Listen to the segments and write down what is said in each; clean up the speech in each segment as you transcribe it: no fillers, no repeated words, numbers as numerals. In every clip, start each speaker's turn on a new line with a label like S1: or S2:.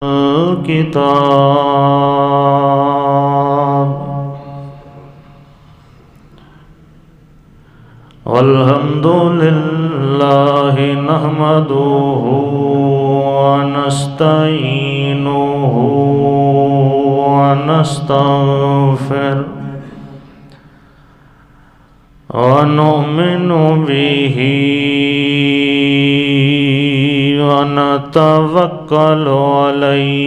S1: الكتاب والحمد لله نحمده ونستعينه ونستغفره ونؤمن به ونتوكل عليه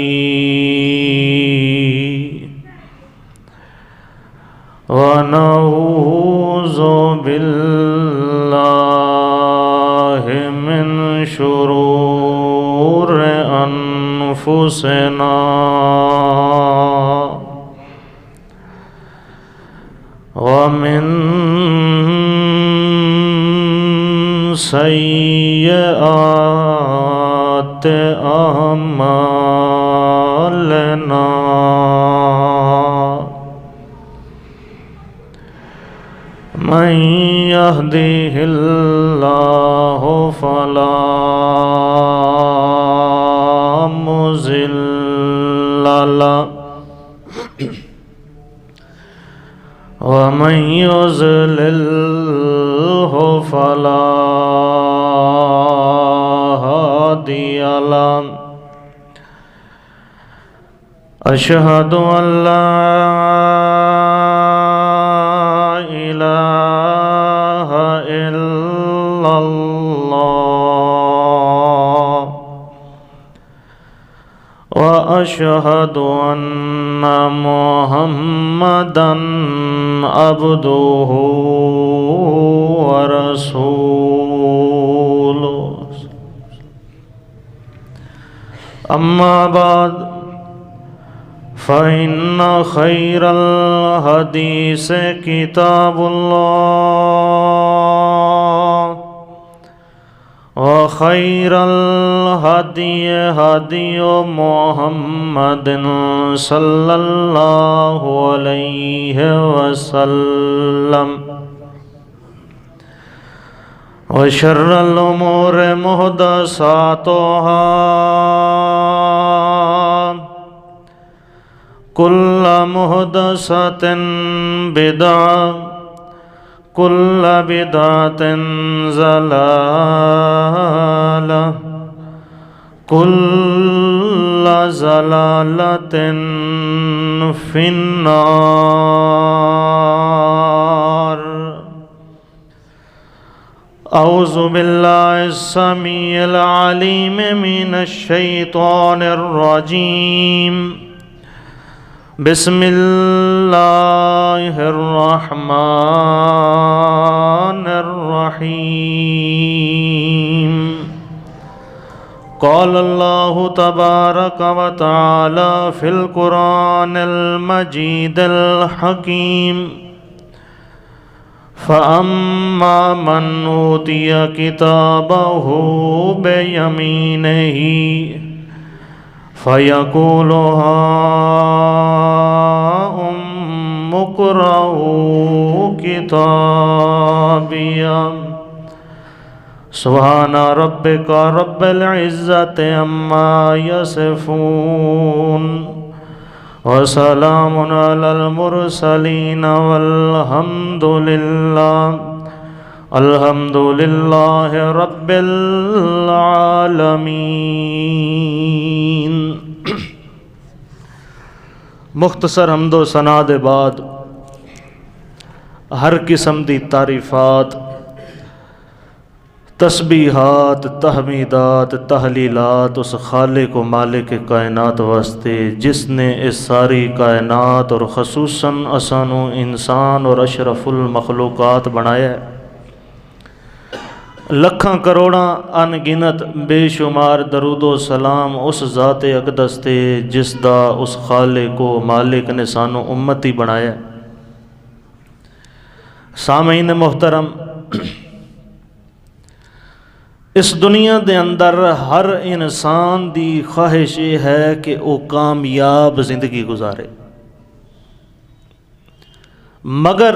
S1: ونعوذ بالله من شرور أنفسنا ومن سيئات أعمالنا من يهده الله فلا مضل له ومن يضلله فلا هادي له أشهد أن لا إله إلا الله وأشهد أن محمدًا عبده ورسوله أما بعد فإن خير الحديث كتاب الله وخير الهدي هدي محمد صلى الله عليه وسلم وشر الأمور محدثاتها كل محدثة بدعة كل بدعة ضلالة كل ضلالة في النار أعوذ بالله السميع العليم من الشيطان الرجيم بسم الله الرحمن الرحيم قال الله تبارك وتعالى في القرآن المجيد الحكيم فأما من أوتي كتابه بيمينه فيقول هاؤم اقرءوا كتابيه سبحان ربك رب العزة عما يصفون وسلام على المرسلين والحمد لله رب العالمین۔ مختصر حمد و ثنا دے بعد ہر قسم دی تعریفات، تسبیحات، تحمیدات، تحلیلات اس خالق و مالک کائنات واسطے جس نے اس ساری کائنات اور خصوصاً اسانو انسان اور اشرف المخلوقات بنایا ہے۔ لکھاں کروڑاں ان گنت بے شمار درود و سلام اس ذات اقدس تے جس دا اس خالق و مالک نے سانو امتی بنایا ہے۔ سامعین محترم، اس دنیا دے اندر ہر انسان دی خواہش یہ ہے کہ وہ کامیاب زندگی گزارے، مگر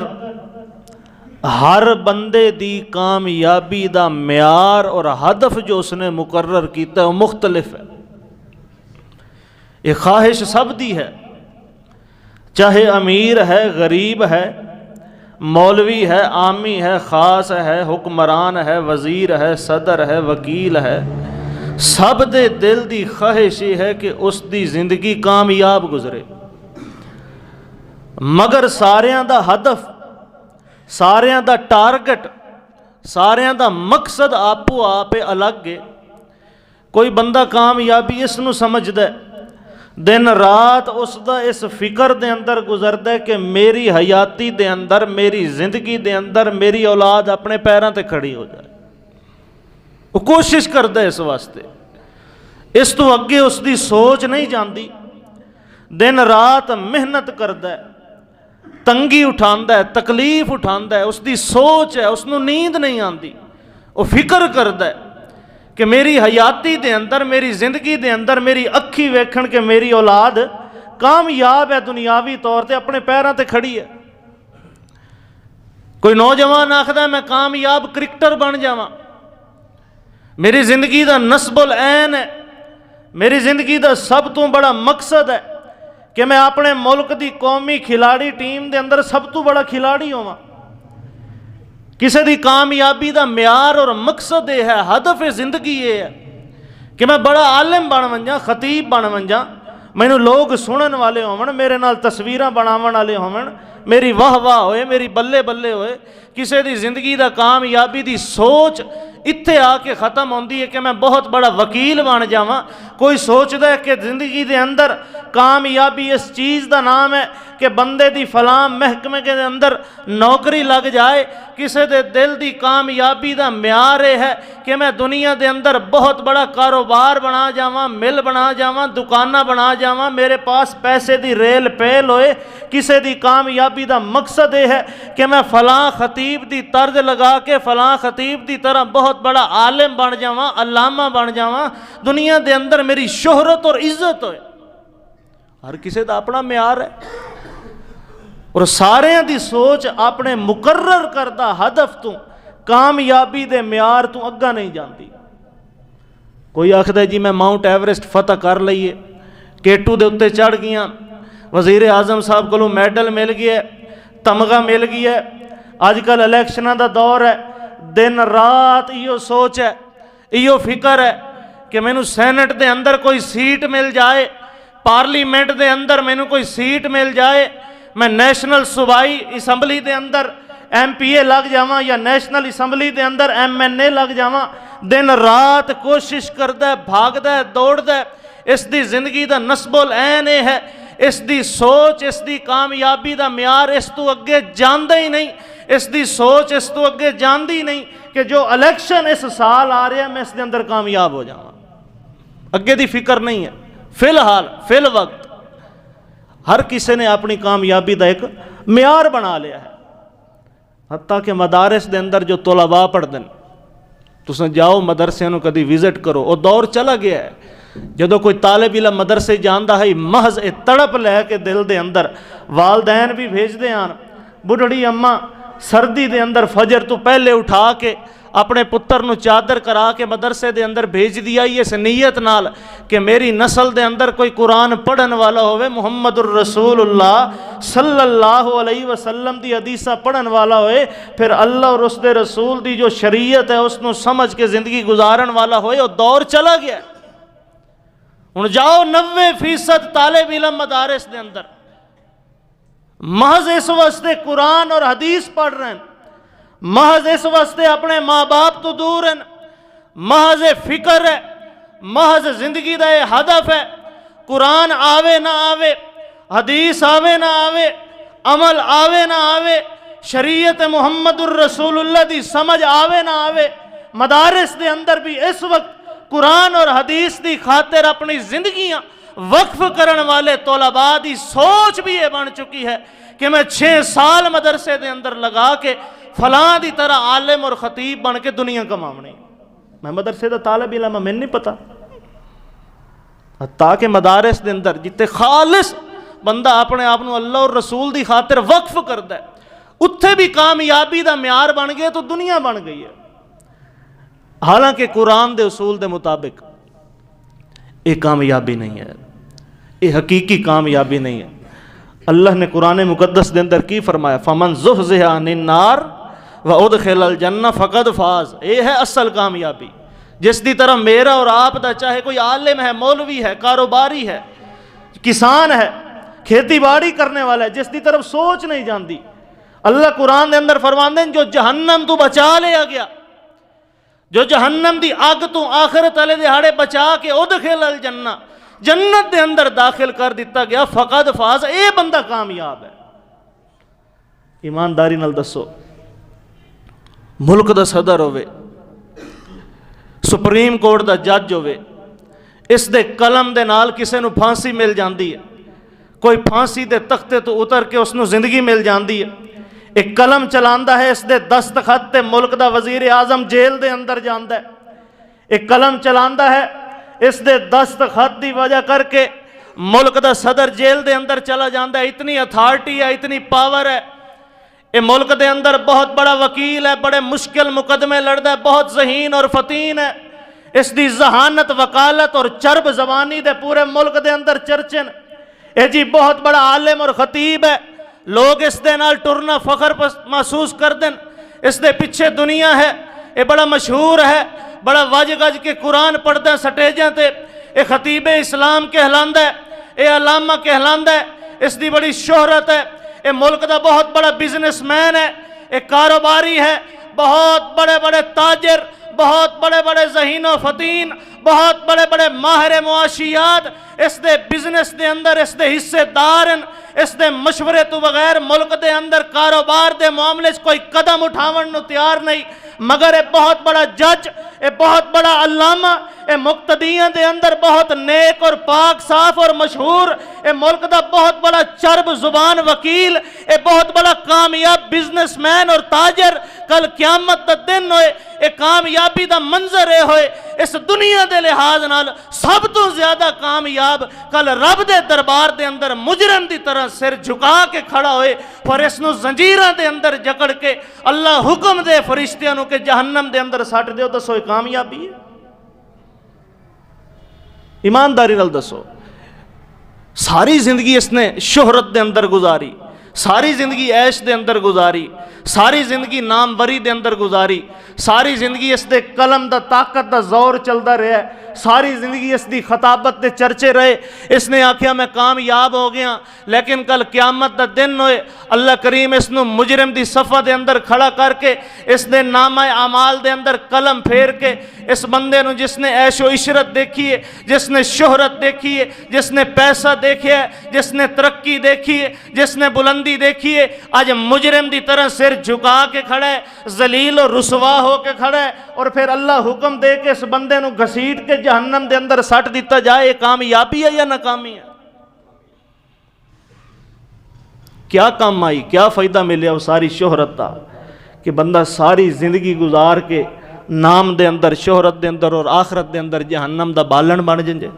S1: ہر بندے دی کامیابی دا معیار اور ہدف جو اس نے مقرر کیتا ہے وہ مختلف ہے۔ یہ خواہش سب دی ہے، چاہے امیر ہے، غریب ہے، مولوی ہے، عامی ہے، خاص ہے، حکمران ہے، وزیر ہے، صدر ہے، وکیل ہے، سب دے دل دی خواہش یہ ہے کہ اس دی زندگی کامیاب گزرے، مگر ساریاں دا ہدف، ساریاں دا ٹارگٹ، ساریاں دا مقصد آپو آپ الگ ہے۔ کوئی بندہ کامیابی اس نو سمجھدا ہے، دن رات اس دا اس فکر دے اندر گزردا ہے کہ میری حیاتی دے اندر، میری زندگی دے اندر میری اولاد اپنے پیراں تے کھڑی ہو جائے، وہ کوشش کردا ہے اس واسطے، اس تو اگے اس دی سوچ نہیں جاندی، دن رات محنت کردا ہے، تنگی اٹھاندا ہے، تکلیف اٹھاندا ہے، اس دی سوچ ہے، اس نو نیند نہیں آندی، وہ فکر کردا ہے کہ میری حیاتی دے اندر، میری زندگی دے اندر میری اکھی ویکھن کہ میری اولاد کامیاب ہے، دنیاوی طور تے اپنے پیراں تے کھڑی ہے۔ کوئی نوجوان آکھدا ہے میں کامیاب کرکٹر بن جاواں، میری زندگی دا نصب العین ہے، میری زندگی دا سب تو بڑا مقصد ہے کہ میں اپنے ملک دی قومی کھلاڑی ٹیم دے اندر سب تو بڑا کھلاڑی ہواں۔ کسی دی کامیابی دا معیار اور مقصد یہ ہے، ہدف زندگی یہ ہے کہ میں بڑا عالم بن ونجاں، خطیب بن ونجاں، مینوں لوگ سنن والے ہون، میرے نال تصویراں بناون والے ہون، میری واہ واہ ہوئے، میری بلے بلے ہوئے۔ کسی دی زندگی دا کامیابی دی سوچ اتھے آ کے ختم ہوندی ہے کہ میں بہت بڑا وکیل بن جاواں۔ کوئی سوچدا ہے کہ زندگی دے اندر کامیابی اس چیز دا نام ہے کہ بندے دی فلاں محکمے کے اندر نوکری لگ جائے۔ کسی دے دل دی کامیابی دا معیار ہے کہ میں دنیا دے اندر بہت بڑا کاروبار بنا جاواں، مل بنا جاواں، دکانہ بنا جاواں، میرے پاس پیسے دی ریل پیل ہوئے۔ کسی دی کامیابی دا مقصد یہ ہے کہ میں فلاں خطیب دی طرز لگا کے فلاں خطیب دی طرح بہت بڑا عالم بن جاواں، علامہ بن جاواں، دنیا دے اندر میری شہرت اور عزت ہوئے۔ ہر کسی دا اپنا معیار ہے، اور سارے دی سوچ اپنے مقرر کردہ ہدف تو، کامیابی دے معیار تو اگا نہیں جاندی۔ کوئی آکھدا ہے جی میں ماؤنٹ ایوریسٹ فتح کر لئیے، کیٹو دے اتے چڑھ گیاں، وزیر اعظم صاحب کو میڈل مل گیا ہے، تمغہ مل گیا ہے، آج کل الیکشنہ دا دور ہے، دن رات ایو سوچ ہے، ایو فکر ہے کہ مینوں سینٹ دے اندر کوئی سیٹ مل جائے، پارلیمنٹ دے اندر مینوں کوئی سیٹ مل جائے، میں نیشنل صوبائی اسمبلی دے اندر ایم پی اے لگ جاواں یا نیشنل اسمبلی دے اندر ایم این اے لگ جاواں۔ دن رات کوشش کردا ہے، بھاگدا ہے، دوڑدا ہے۔ اس دی زندگی دا نصب العین ہے، اس دی سوچ، اس دی کامیابی دا معیار اس تو اگے جاندا ہی نہیں، اس دی سوچ اس تو اگے جاندی نہیں کہ جو الیکشن اس سال آ رہا ہے میں اس دے اندر کامیاب ہو جاواں۔ اگے دی فکر نہیں ہے، فی الحال فی الوقت ہر کسی نے اپنی کامیابی دا ایک معیار بنا لیا ہے۔ حتیٰ کہ مدارس دے اندر جو طلباء پڑھتے ہیں، تساں جاؤ مدرسے نو کدی وزٹ کرو، وہ دور چلا گیا ہے جدو کوئی طالب علم مدرسے جاندا ہے محض اے تڑپ لے کے دل دے اندر، والدین بھی بھیج دے آن، بڑھڑی اماں سردی دے اندر فجر تو پہلے اٹھا کے اپنے پتر نو چادر کرا کے مدرسے دے اندر بھیج دیا اس نیت نال کہ میری نسل دے اندر کوئی قرآن پڑھن والا ہوئے، محمد الرسول اللہ صلی اللہ علیہ وسلم دی حدیثہ پڑھن والا ہوئے، پھر اللہ اور اس دے رسول دی جو شریعت ہے اس نو سمجھ کے زندگی گزارن والا ہوئے۔ وہ دور چلا گیا۔ ہن جاؤ 90% طالب علم مدارس دے اندر محض اس واسطے قرآن اور حدیث پڑھ رہے ہیں، محض اس واسطے اپنے ماں باپ تو دور ہیں، محض فکر ہے، محض زندگی دا یہ ہدف ہے، قرآن آوے نہ آوے، حدیث آوے نہ آوے، عمل آوے نہ آوے، شریعت محمد الرسول اللہ دی سمجھ آوے نہ آوے۔ مدارس دے اندر بھی اس وقت قرآن اور حدیث دی خاطر اپنی زندگیاں وقف کرن والے طلباء دی سوچ بھی یہ بن چکی ہے کہ میں 6 سال مدرسے دے اندر لگا کے فلاں دی طرح عالم اور خطیب بن کے دنیا کماونی۔ میں مدرسے دا طالب علم میں نہیں پتا، تاکہ مدارس دے اندر جتے خالص بندہ اپنے آپ نو اللہ اور رسول دی خاطر وقف کردا ہے، اتھے بھی کامیابی دا معیار بن گئے تو دنیا بن گئی ہے۔ حالانکہ قرآن دے اصول دے مطابق یہ کامیابی نہیں ہے۔ یہ حقیقی کامیابی نہیں ہے۔ اللہ نے قرآن مقدس دے اندر کی فرمایا، فمن زحزح عن النار وادخل الجنہ فقد فاز۔ یہ ہے اصل کامیابی، جس دی طرح میرا اور آپ دا، چاہے کوئی عالم ہے، مولوی ہے، کاروباری ہے، کسان ہے، کھیتی باڑی کرنے والا ہے، جس دی طرف سوچ نہیں جاندی، اللہ قرآن دے اندر فرماندے ہیں جو جہنم تو بچا لیا گیا، جو جہنم دی آگ تو آخرت والے دہاڑے بچا کے ادخل الجنہ، جنت دے اندر داخل کر دیتا گیا، فقد فاز، اے بندہ کامیاب ہے۔ ایمانداری نال دسو، ملک دا صدر ہوئے، سپریم کورٹ دا جج ہوئے، اس دے قلم دے نال کسے نو پھانسی مل جاندی ہے، کوئی پھانسی دے تختے تو اتر کے اس نو زندگی مل جاندی ہے، ایک قلم چلاندہ ہے، اس دے دستخط تے ملک دا وزیر اعظم جیل دے اندر جاندہ ہے، ایک قلم چلاندہ ہے، اس دے دستخط دی وجہ کر کے ملک دا صدر جیل دے اندر چلا جاندہ ہے۔ اتنی اتھارٹی ہے، اتنی پاور ہے، یہ ملک دے اندر بہت بڑا وکیل ہے، بڑے مشکل مقدمے لڑدا ہے، بہت ذہین اور فتین ہے، اس دی ذہانت، وکالت اور چرب زبانی دے پورے ملک دے اندر چرچن، اے جی بہت بڑا عالم اور خطیب ہے، لوگ اس دے نال ٹرنا فخر محسوس کر دیں، اس دے پیچھے دنیا ہے، یہ بڑا مشہور ہے، بڑا وج گج کے قرآن پڑھتا ہے سٹیجاں تے، یہ خطیب اسلام کہلاندہ ہے، یہ علامہ کہلاندہ ہے، اس دی بڑی شہرت ہے، یہ ملک دا بہت بڑا بزنس مین ہے، یہ کاروباری ہے، بہت بڑے بڑے تاجر، بہت بڑے بڑے ذہین و فتین، بہت بڑے بڑے ماہر معاشیات، اس دے بزنس دے اندر اس دے حصے دارن، اس دے مشورے تو بغیر ملک دے اندر کاروبار دے معاملے سے کوئی قدم اٹھاون نو تیار نہیں، مگر اے بہت بڑا جج، اے بہت بڑا علامہ، اے مقتدیاں دے اندر بہت نیک اور پاک صاف اور مشہور، اے ملک دا بہت بڑا چرب زبان وکیل، اے بہت بڑا کامیاب بزنس مین اور تاجر، کل قیامت دا دن ہوئے، اے کامیابی دا منظر اے ہوئے، اس دنیا دے لحاظ نال سب تو زیادہ کامیاب کل رب دے دربار دے اندر مجرم دی طرح سر جھکا کے کھڑا ہوئے، پر اس نو زنجیرہ دے اندر جکڑ کے اللہ حکم دے فرشتیاں نو کہ جہنم دے اندر ساٹھ دیو، دسو یہ کامیابی ہے؟ ایمانداری نال دسو، ساری زندگی اس نے شہرت دے اندر گزاری، ساری زندگی عیش دے اندر گزاری، ساری زندگی ناموری دے اندر گزاری، ساری زندگی اس دے قلم دا طاقت دا زور چلدا رہا ہے، ساری زندگی اس دی خطابت دے چرچے رہے، اس نے آکھیا میں کامیاب ہو گیا، لیکن کل قیامت دا دن ہوئے اللہ کریم اس نو مجرم دی صفحہ دے اندر کھڑا کر کے اس دے نامہ اعمال دے اندر قلم پھیر کے اس بندے نو جس نے عیش و عشرت دیکھی ہے، جس نے شہرت دیکھی ہے، جس نے پیسہ دیکھیا ہے، جس نے ترقی دیکھی ہے، جس نے بلندی دیکھی ہے، آج مجرم دی طرح سر جھکا کے کھڑا ہے، ذلیل اور رسوا ہو کے کھڑا ہے، اور پھر اللہ حکم دے کے اس بندے نو گھسیٹ کے جہنم دے اندر سٹ دیتا جائے، یہ کامیابی ہے یا ناکامی ہے؟ کیا کام آئی، کیا فائدہ ملیا وہ ساری شہرت دا کہ بندہ ساری زندگی گزار کے نام دے اندر، شہرت دے اندر اور آخرت دے اندر جہنم دا بالن بن جائے،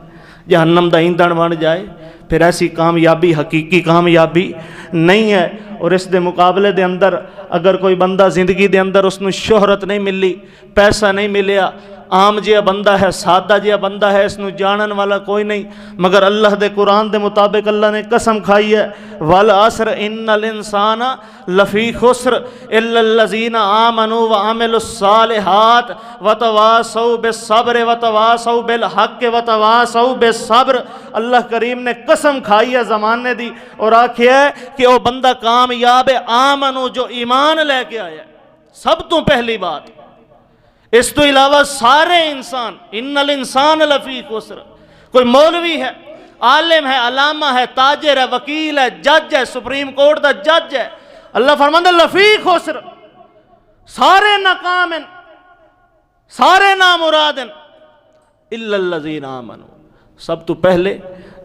S1: جہنم دا ایندھن بن جائے؟ پھر ایسی کامیابی حقیقی کامیابی نہیں ہے۔ اور اس دے مقابلے دے اندر اگر کوئی بندہ زندگی دے اندر اس نو شہرت نہیں ملی، پیسہ نہیں ملیا، عام جہا بندہ ہے، سادہ جہا بندہ ہے، اس نو جانن والا کوئی نہیں، مگر اللہ دے قرآن دے مطابق اللہ نے قسم کھائی ہے وَالْعَصْرِ إِنَّ الْإِنسَانَ لَفِي خُسْرٍ إِلَّا الَّذِينَ آمَنُوا وَعَمِلُوا الصَّالِحَاتِ وَتَوَاصَوْا بِالصَّبْرِ وَتَوَاصَوْا بِالْحَقِّ وَتَوَاصَوْا بِالصَّبْرِ۔ اللہ کریم نے قسم کھائی ہے زمانے دی اور آکھیا ہے کہ وہ بندہ کامیاب ہے آمنو جو ایمان لے کے آیا ہے، سب تو پہلی بات۔ اس تو علاوہ سارے انسان، ان الانسان لفی خسر، کوئی مولوی ہے، عالم ہے، علامہ ہے، تاجر ہے، وکیل ہے، جج ہے، سپریم کورٹ دا جج ہے، اللہ فرماتا ہے لفی خسر، سارے ناکام ہیں، سارے نامراد ہیں، الا الذین آمنوا، سب تو پہلے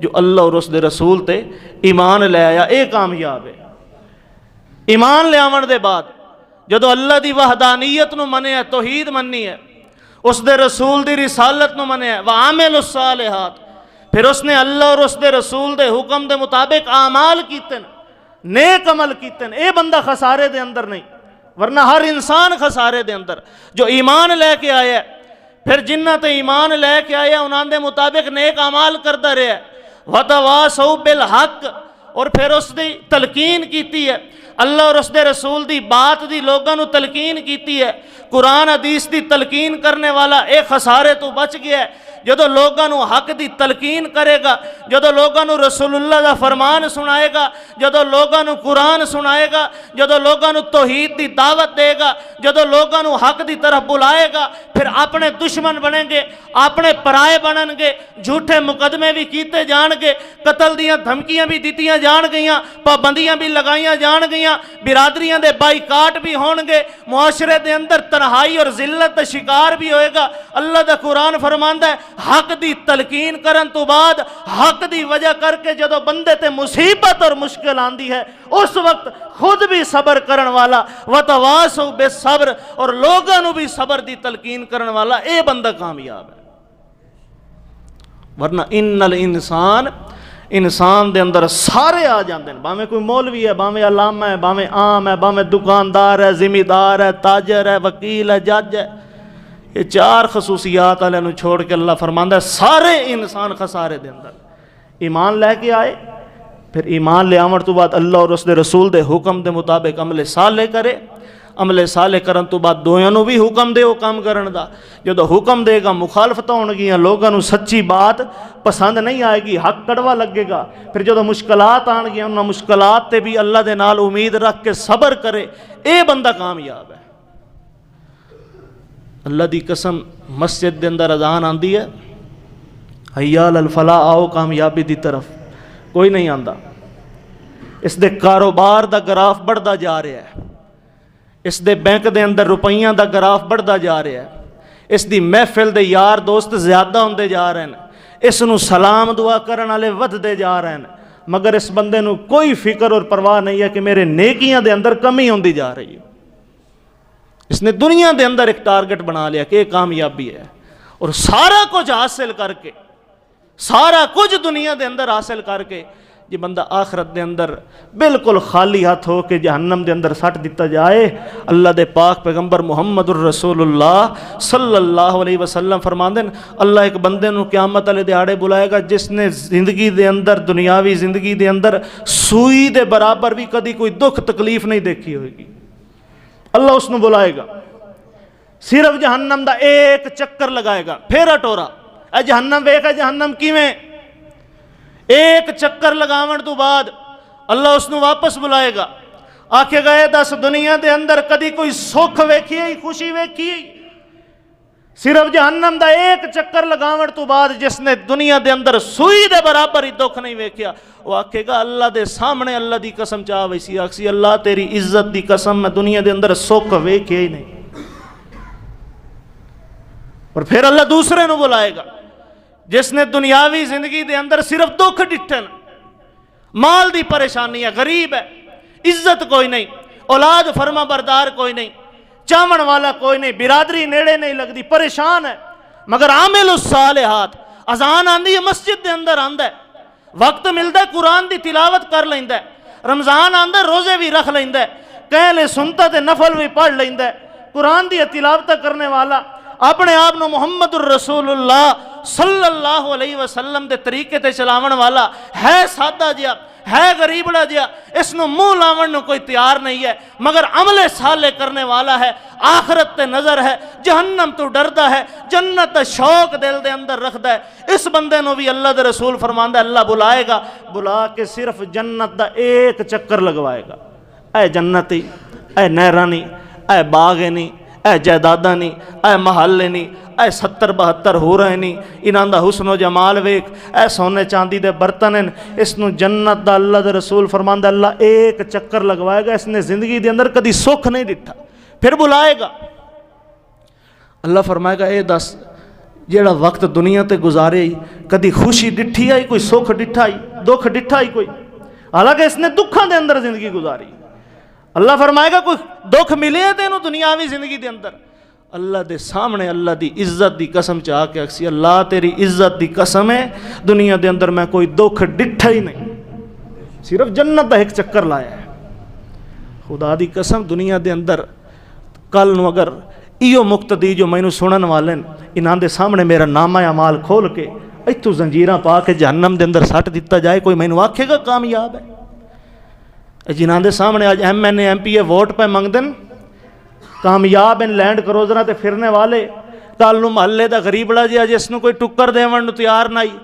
S1: جو اللہ اور اس دے رسول تے ایمان لے آیا، اے کامیاب ہے۔ ایمان لے آون دے بعد جدو اللہ دی وحدانیت نو منیا ہے، توحید مننی ہے، اس دے رسول دی رسالت نو منیا ہے، وَعَمِلُوا الصَّالِحَاتِ، پھر اس نے اللہ اور اس دے رسول دے حکم دے مطابق اعمال کیتے نیک عمل کیتے، اے بندہ خسارے دے اندر نہیں، ورنہ ہر انسان خسارے دے اندر۔ جو ایمان لے کے آیا ہے، پھر جنہ تے ایمان لے کے آیا انہاں دے مطابق نیک اعمال کرتا رہا ہے، وتواصوا بالحق، اور پھر اس دی تلقین کیتی ہے، اللہ اور اس دے رسول دی بات دی لوگاں نو تلقین کیتی ہے۔ قرآن حدیث دی تلقین کرنے والا اے خسارے تو بچ گیا ہے۔ جدو لوگاں نو حق دی تلقین کرے گا، جدو لوگاں نو رسول اللہ دا فرمان سنائے گا، جدو لوگاں نو قرآن سنائے گا، جدو لوگاں نو توحید دی دعوت دے گا، جدو لوگاں نو حق دی طرف بلائے گا، پھر اپنے دشمن بنیں گے، اپنے پرائے بنن گے، جھوٹے مقدمے بھی کیتے جان گے، قتل دیاں دھمکیاں بھی دیتیاں جان گئیاں، پابندیاں بھی لگائیاں جان گئیاں، برادریاں دے بائیکاٹ بھی ہون گے، معاشرے دے اندر تنہائی اور ذلت دا شکار بھی ہوئے گا۔ اللہ دا قرآن فرماندا ہے حق دی تلقین کرن تو بعد حق دی وجہ کر کے جدو بندے تے مصیبت اور مشکل آندی ہے اس وقت خود بھی صبر کرن والا وتواصوا بالصبر، اور لوگاں نو بھی صبر دی تلقین کرن والا اے بندہ کامیاب ہے۔ ورنہ ان انسان دے اندر سارے آ جاندے ہیں، باویں کوئی مولوی ہے، باویں علامہ ہے، باویں عام ہے، باویں دکاندار ہے، ذمہ ہے، تاجر ہے، وکیل ہے، جج ہے، یہ چار خصوصیات والے نو چھوڑ کے اللہ فرماندا ہے سارے انسان خسارے دے اندر۔ ایمان لے کے آئے، پھر ایمان لے آمن تو بعد اللہ اور اس دے رسول دے حکم دے مطابق عمل صالح کرے، عمل صالح کرن تو بعد دویاں نو بھی حکم دے وہ کام کرن دا، جدو حکم دے گا مخالفت ہون گیاں، لوگاں نو سچی بات پسند نہیں آئے گی، حق کڑوا لگے گا، پھر جدو مشکلات آن گیاں انہاں مشکلات تے بھی اللہ دے نال امید رکھ کے صبر کرے، اے بندہ کامیاب ہے۔ اللہ دی قسم مسجد دے اندر اذان آندی ہے، حی علی الفلاح، آؤ کامیابی دی طرف، کوئی نہیں آندا۔ اس دے کاروبار دا گراف بڑھدا جا رہا ہے، اس دے bank they another روپیاں the graph بڑھدا جا رہا ہے، اس دی محفل دے یار دوست زیادہ ہوندے جا رہے ہیں، اس نو سلام دعا کرن والے ودھدے جا رہے ہیں، مگر اس بندے نو کوئی فکر اور پرواہ نہیں ہے کہ میرے نیکیاں دے اندر کمی ہوندی جا رہی ہے۔ اس نے دنیا دے اندر ایک ٹارگٹ بنا لیا کہ یہ کامیابی ہے، اور سارا کچھ حاصل کر کے، سارا کچھ دنیا دے اندر حاصل کر کے یہ بندہ آخرت دے اندر بالکل خالی ہاتھ ہو کے جہنم دے اندر سٹ دیتا جائے۔ اللہ دے پاک پیغمبر محمد الرسول اللہ صلی اللہ علیہ وسلم فرماندے ہیں اللہ ایک بندے نو قیامت والے دیہاڑے بلائے گا جس نے زندگی دے اندر، دنیاوی زندگی دے اندر سوئی دے برابر بھی کدی کوئی دکھ تکلیف نہیں دیکھی ہوئے گی۔ اللہ اس نو بلائے گا، صرف جہنم دا ایک چکر لگائے گا، پھیرا ٹورا، اے جہنم ویکھ، اے جہنم کیویں، ایک چکر لگاون تو بعد اللہ اس نو واپس بلائے گا، آکھے گا اے دس دنیا دے اندر کدی کوئی سکھ ویکھی ہے، خوشی ویکھی ہے؟ صرف جہنم دا ایک چکر لگاون تو بعد جس نے دنیا دے اندر سوئی دے برابر ہی دکھ نہیں ویکھیا، وہ آکھے گا اللہ دے سامنے اللہ دی قسم چاہ ویسی آکسی اللہ تیری عزت دی قسم میں دنیا دے اندر سکھ ویکھیا ہی نہیں۔ اور پھر اللہ دوسرے نو بلائے گا جس نے دنیاوی زندگی دے اندر صرف دکھ ڈٹھن، مال دی پریشانی ہے، غریب ہے، عزت کوئی نہیں، اولاد فرما بردار کوئی نہیں، چاون والا کوئی نہیں، برادری نیڑے نہیں لگتی، پریشان ہے، مگر عامل الصالحات، اذان آندی ہے مسجد دے اندر آندا ہے، وقت ملتا ہے قرآن دی تلاوت کر لیندا ہے، رمضان آندا ہے روزے بھی رکھ لیندا ہے، کہلے سنتا تے نفل بھی پڑھ لیندا ہے، قرآن دی تلاوت کرنے والا اپنے آپ نو محمد الرسول اللہ صلی اللہ علیہ وسلم دے طریقے تے چلاون والا ہے، سادہ جہا ہے، غریبڑا جہا، اس نو منہ لاون نو کوئی تیار نہیں ہے، مگر عمل صالح کرنے والا ہے، آخرت تے نظر ہے، جہنم تو ڈردا ہے، جنت دا شوق دل دے اندر رکھدا ہے، اس بندے نو بھی اللہ دے رسول فرماندا ہے اللہ بلائے گا، بلا کے صرف جنت دا ایک چکر لگوائے گا، اے جنتی، اے نہرانی، اے باغ نہیں، اے جائیداداں نہیں، اے محلے نہیں، اے 70-72 ہو رہے نہیں، انہاں دا حسن و جمال ویک، اے سونے چاندی دے برتن ہیں، اس نو جنت دا اللہ دے رسول فرماندا اللہ ایک چکر لگوائے گا، اس نے زندگی دے اندر کدی سکھ نہیں ڈٹھا، پھر بلائے گا، اللہ فرمائے گا اے دس جیڑا وقت دنیا تے گزارے ہی کدی خوشی ڈٹھی آئی، کوئی سکھ ڈٹھا آئی، دکھ ڈٹھا آئی کوئی، حالانکہ اس نے دکھاں دے اندر زندگی گزاری، اللہ فرمائے گا کوئی دکھ ملے تینوں دنیاوی زندگی دے اندر، اللہ دے سامنے اللہ دی عزت دی قسم چاہ کے اکسی اللہ تیری عزت دی قسم ہے دنیا دے اندر میں کوئی دکھ ڈٹھا ہی نہیں، صرف جنت دا ایک چکر لایا ہے، خدا دی قسم دنیا دے اندر کل نو اگر ایو مقتدی جو میں نو سنن والے انہاں دے سامنے میرا نامہ اعمال کھول کے اتوں زنجیراں پا کے جہنم دے اندر سٹ دیتا جائے، کوئی مینوں آکھے گا کامیاب ہے؟ جنہاں دے سامنے آج MNA MP ووٹ پہ منگ دن، کامیاب ان لینڈ کروزراں تے پھرنے والے، کل نوں محلے دا غریبڑا جہا جس نوں کوئی ٹکر دیون نوں تیار نہیں،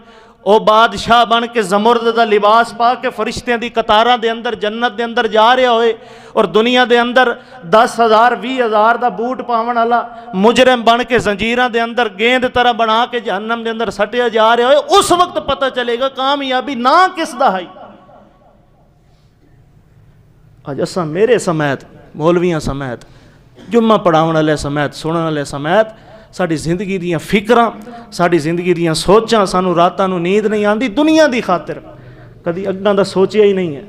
S1: او بادشاہ بن کے زمرد دا لباس پا کے فرشتیاں دی قطاراں دے اندر جنت دے اندر جا رہا ہوئے، اور دنیا دے اندر 10,000 20,000 دا بوٹ پاون والا مجرم بن کے زنجیراں دے اندر گیند طرح بنا کے جہنم دے اندر سٹیا جا رہا ہوئے، اس وقت پتہ چلے گا کامیابی نہ کس دا ہے۔ اج اساں میرے سمیت، مولویاں سمیت، جمعہ پڑھاون والے سمیت، سنن والے سمیت، ساری زندگی دیاں فکراں، ساری زندگی دیاں سوچاں، سانو راتاں نو نیند نہیں آندی دنیا دی خاطر، کدی اگاں دا سوچیا ہی نہیں ہے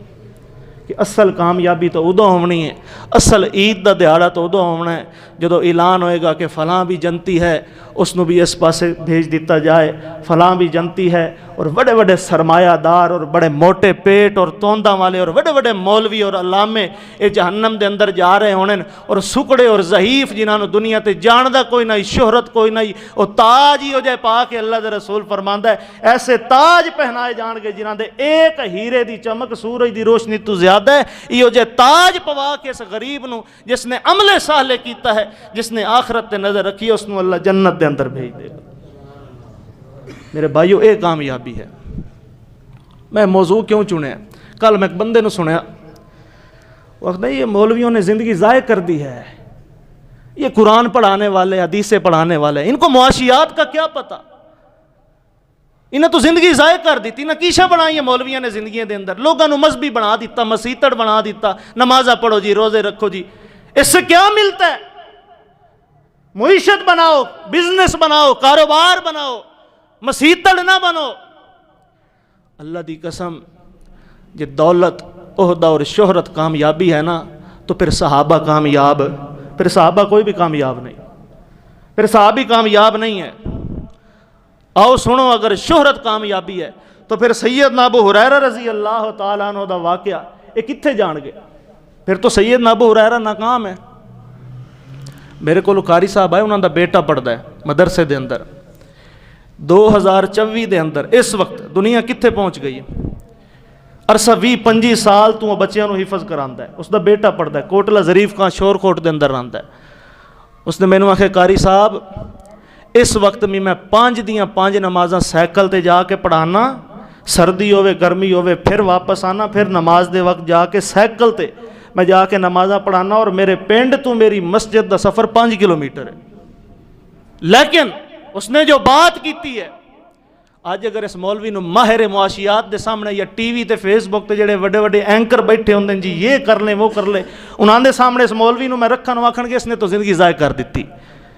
S1: کہ اصل کامیابی تو ادو ہونی ہے، اصل عید دا دیہڑا تو ادو ہونا ہے جدو اعلان ہوئے گا کہ فلاں بھی جنتی ہے، اس نو بھی اس پاسے بھیج دیتا جائے، فلاں بھی جنتی ہے، اور بڑے بڑے سرمایہ دار اور بڑے موٹے پیٹ اور تونداں والے اور بڑے بڑے مولوی اور علامے اے جہنم دے اندر جا رہے ہونے، اور سکڑے اور ضعیف جنہاں نو دنیا تے جاندہ کوئی نہیں، شہرت کوئی نہیں، وہ تاج ہی ہو جائے پا کے اللہ دے رسول فرماندا ہے ایسے تاج پہنائے جان گے جنہاں دے ایک ہیرے دی چمک سورج دی روشنی تو زیادہ ہے، یہ ہو جائے تاج پوا کے اس غریب نو جس نے عمل صالح کیتا ہے، جس نے آخرت تے نظر رکھی، اس نو اللہ جنت دے اندر بھیج دے گا۔ میرے بھائیو اے کامیابی ہے۔ میں موضوع کیوں چنے؟ کل میں ایک بندے نو سنیا، وقت نہیں یہ مولویوں نے زندگی ضائع کر دی ہے، یہ قرآن پڑھانے والے، حدیثیں پڑھانے والے، ان کو معاشیات کا کیا پتہ؟ انہیں تو زندگی ضائع کر دیتی، انہیں کیشہ بنائی ہیں مولویوں نے زندگیاں دے اندر، لوگوں نے مذہبی بنا دیتا، مسیتڑ بنا دیتا، نمازہ پڑھو جی، روزے رکھو جی، اس سے کیا ملتا ہے؟ معیشت بناؤ، بزنس بناؤ، کاروبار بناؤ، مسیتڑ نہ بنو۔ اللہ دی قسم، یہ دولت، عہدہ اور شہرت کامیابی ہے نا، تو پھر صحابہ کامیاب، پھر صحابہ کوئی بھی کامیاب نہیں، پھر صحابی کامیاب نہیں ہے۔ آؤ سنو، اگر شہرت کامیابی ہے تو پھر سیدنا ابو ہریرہ رضی اللہ تعالیٰ عنہ دا واقعہ یہ کتھے جان گے؟ پھر تو سیدنا ابو ہریرہ ناکام ہے۔ میرے کو قاری صاحب آئے، انہوں دا بیٹا پڑھدا ہے مدرسے دے اندر، 2024 دے اندر اس وقت دنیا کتھے پہنچ گئی ہے؟ عرصہ 20-25 سال تو وہ بچیاں نو حفظ کراندا ہے، اس دا بیٹا پڑھدا ہے، کوٹلہ ظریف خان شور کوٹ دے اندر رہندا ہے۔ اس نے مینوں آکھے قاری صاحب اس وقت میں 5 نمازاں سائیکل تے جا کے پڑھانا، سردی ہوئے گرمی ہوئے، پھر واپس آنا، پھر نماز دے وقت جا کے سائیکل تے میں جا کے نمازاں پڑھانا، اور میرے پنڈ تو میری مسجد دا سفر 5 کلومیٹر ہے۔ لیکن اس نے جو بات کیتی ہے، آج اگر اس مولوی نو ماہر معاشیات دے سامنے یا ٹی وی تے فیس بک تے جڑے وڈے وڈے اینکر بیٹھے ہوندے جی یہ کر لیں وہ کر لیں، انہاں دے سامنے اس مولوی نو میں رکھن واکھن گے اس نے تو زندگی ضائع کر دیتی،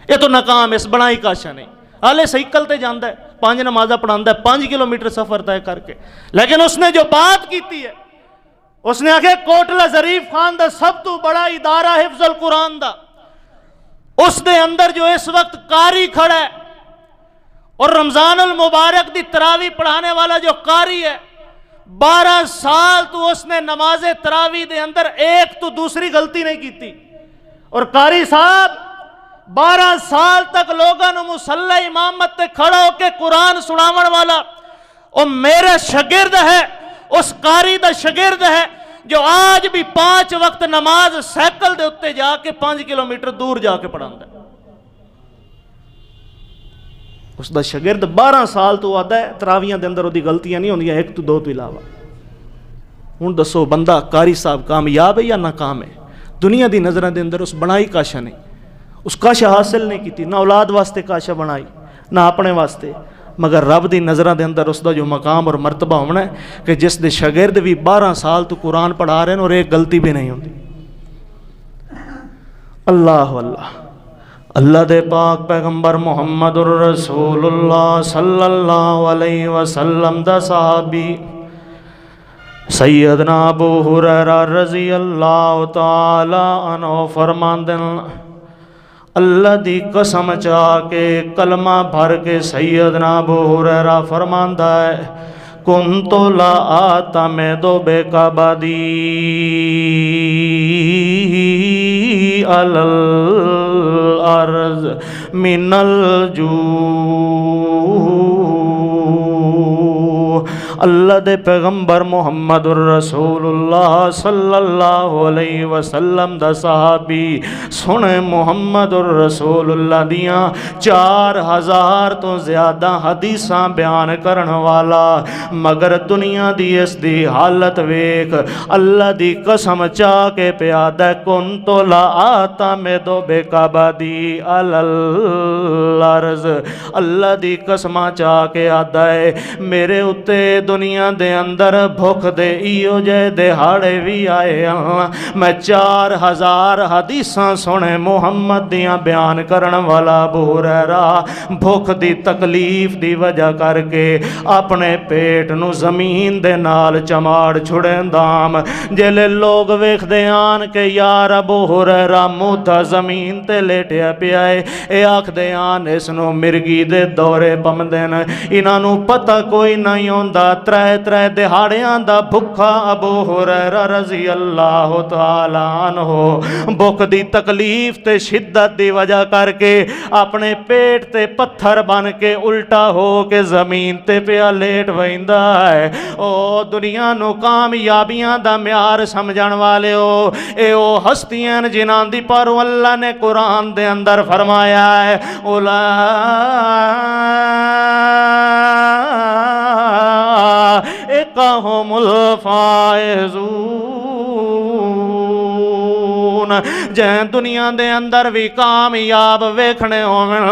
S1: یہ تو ناکام، اس بڑائی کاشا نہیں، حالے سائیکل تے جاندا ہے، 5 نمازاں پڑھاندا ہے، 5 کلومیٹر سفر طے کر کے۔ لیکن اس نے جو بات کیتی ہے، اس نے آکھے کوٹلہ ظریف خان دا سب تو بڑا ادارہ حفظ القرآن دا، اس دے اندر جو اس وقت قاری کھڑا ہے، اور رمضان المبارک دی تراویح پڑھانے والا جو قاری ہے، 12 سال تو اس نے نماز تراویح دے اندر ایک تو دوسری غلطی نہیں کیتی، اور قاری صاحب 12 سال تک لوگوں نے مصلی امامت تے کھڑا ہو کے قرآن سناون والا، اور میرے شاگرد ہے، اس قاری دا شاگرد ہے جو آج بھی 5 وقت نماز سائیکل دے اتے جا کے 5 کلومیٹر دور جا کے پڑھاندا ہے۔ اس دا شاگرد 12 سال تو آتا ہے، تراویاں دے اندر وہ دی غلطیاں نہیں ہوندیاں، 1 تو 2 تو علاوہ۔ ہن دسو بندہ قاری صاحب کامیاب ہے یا ناکام ہے؟ دنیا دی نظریں دے اندر اس بنائی کاشا نہیں، اس کاشا حاصل نہیں کیتی، نہ اولاد واسطے کاشا بنائی نہ اپنے واسطے، مگر رب دی نظریں دے اندر اس دا جو مقام اور مرتبہ ہونا ہے کہ جس دے شاگرد بھی 12 سال تو قرآن پڑھا رہے ہیں اور ایک غلطی بھی نہیں ہوندی۔ اللہ اللہ اللہ دے پاک پیغمبر محمد الرسول اللہ صلی اللہ علیہ وسلم دا صحابی سیدنا ابو ہریرہ رضی اللہ تعالی عنہ فرماندن، اللہ دی قسم چاہ کے کلمہ بھر کے سیدنا ابو ہریرہ فرماندا ہے، کنت لا آتمد بکبدی علی الارض من الجوع اللہ دے پیغمبر محمد الرسول اللہ صلی اللہ علیہ وسلم دا صحابی سنے محمد الرسول اللہ دیاں 4000 تو زیادہ حدیثاں بیان کرن والا، مگر دنیا دی اس دی حالت ویکھ اللہ دی قسم چاہ کے پیادہ کنتو لا آتا میں دو بے کعبادی الارض، اللہ دی قسم چاہ کے آدھا ہے میرے اتے دنیا دے اندر بھوک دے ایو جے دہاڑے بھی آئے میں 4000 حدیثاں سنے محمد دیاں بیان کرن والا ابو ہریرہ بھوک دی تکلیف دی وجہ کر کے اپنے پیٹ نو زمین دے نال چماڑ چھڑیں دام، جلے لوگ ویکھ دے آن کہ یار ابو ہریرہ موتھا زمین تے لیٹیا پیائے، اے آکھ دے آن اس نو مرگی دے دورے پم دین، انہاں نو پتہ کوئی نہیں ہوندا ترے ترے دہاڑیاں دا بھکھا ابو ہریرہ رضی اللہ تعالی عنہ بھوک دی تکلیف تے شدت دی وجہ کر کے اپنے پیٹ تے پتھر بن کے الٹا ہو کے زمین تے پیا لیٹ ویندا ہے۔ او دنیا نو کامیابیاں دا معیار سمجھن والے ہو، اے او ہستیاں جنہاں دی پر اللہ نے قرآن دے اندر فرمایا ہے اولئک هم الفائزون، جہاں دنیا دے اندر بھی کامیاب ویکھنے ہومن